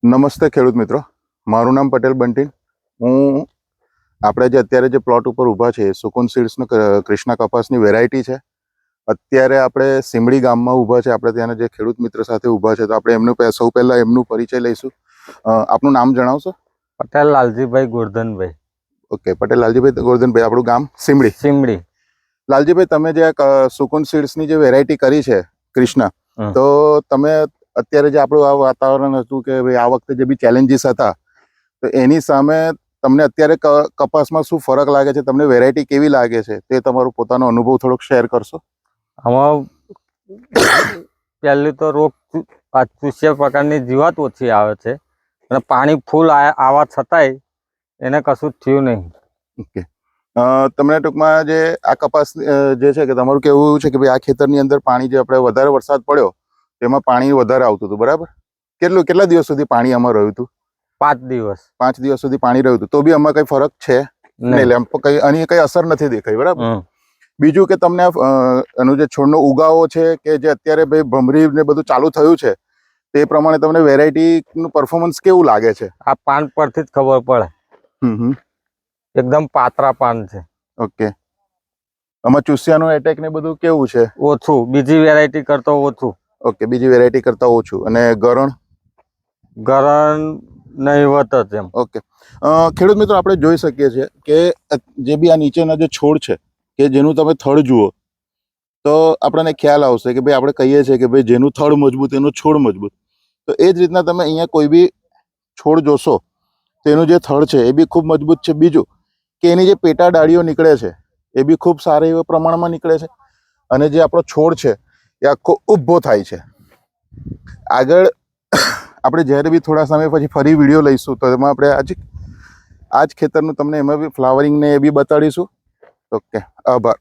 નમસ્તે ખેડૂત મિત્રો, મારું નામ પટેલ બંટીન. હું આપણે જે અત્યારે જે પ્લોટ ઉપર ઊભા છે સુકુન સીડ્સનો કૃષ્ણા કપાસની વેરાયટી છે. અત્યારે આપણે સીમડી ગામમાં ઊભા છે. આપણે ત્યાંના જે ખેડૂત મિત્ર સાથે ઊભા છે, તો આપણે એમનું સૌ પહેલાં એમનું પરિચય લઈશું. આપનું નામ જણાવશો? પટેલ લાલજીભાઈ ગોરધનભાઈ. ઓકે, પટેલ લાલજીભાઈ ગોરધનભાઈ. આપણું ગામ સીમડી. સીમડી. લાલજીભાઈ, તમે જે સુકુન સીડ્સની જે વેરાયટી કરી છે કૃષ્ણા, તો તમે અત્યારે જે આપણું આ વાતાવરણ હતું કે ભાઈ આ વખતે જે બી ચેલેન્જીસ હતા, તો એની સામે તમને અત્યારે કપાસમાં શું ફરક લાગે છે, તમને વેરાયટી કેવી લાગે છે, તે તમારો પોતાનો અનુભવ થોડોક શેર કરશો? આમાં પહેલું તો રોગ ચૂસ્યા પ્રકારની જીવાત ઓછી આવે છે અને પાણી ફૂલ આવવા છતાંય એને કશું થયું નહીં. ઓકે, તમને ટૂંકમાં જે આ કપાસ જે છે કે તમારું કેવું એવું છે કે ભાઈ આ ખેતરની અંદર પાણી જે આપણે વધારે વરસાદ પડ્યો તેમાં પાણી વધારે આવતું હતું, બરાબર? કેટલા દિવસ સુધી પાણી આમાં રહ્યું હતું? 5 દિવસ. 5 દિવસ સુધી પાણી રહ્યું હતું, તો બી આમાં કઈ ફરક છે નહીં, કઈ આની કઈ અસર નથી દેખાઈ, બરાબર? બીજું કે તમને એનું જે છોડનો ઉગાવો છે કે જે અત્યારે ભાઈ ભમરી ને બધું ચાલુ થયું છે, તે પ્રમાણે તમને વેરાયટીનું પરફોર્મન્સ કેવું લાગે છે? આ પાન પરથી જ ખબર પડે. એકદમ પાતળા પાન છે. ઓકે, આમાં ચૂસ્યાનું એટેક ને બધું કેવું છે? ઓછું, બીજી વેરાયટી કરતા ઓછું. ઓકે, બીજી વેરાયટી કરતા ઓછું. અને ગરણ નહીવત જ એમ. ઓકે, ખેડૂત મિત્રો, આપણે જોઈ શકીએ છીએ કે જે બી આ નીચેના જે છોડ છે કે જેનું તમે થડ જુઓ તો આપણને ખ્યાલ આવશે કે ભાઈ આપણે કહીએ છીએ કે ભાઈ જેનું થડ મજબૂત એનો છોડ મજબૂત. તો એ જ રીતના તમે અહીંયા કોઈ બી છોડ જોશો તો એનું જે થડ છે એ બી ખૂબ મજબૂત છે. બીજું કે એની જે પેટા ડાળીઓ નીકળે છે એ બી ખૂબ સારા એવા પ્રમાણમાં નીકળે છે અને જે આપણો છોડ છે એ આખો ઊભો થાય છે. આગળ આપણે જ્યારે બી થોડા સમય પછી ફરી વિડીયો લઈશું તો એમાં આપણે આ જ ખેતરનું તમને એમાં બી ફ્લાવરિંગ ને એ બી બતાડીશું. ઓકે, આભાર.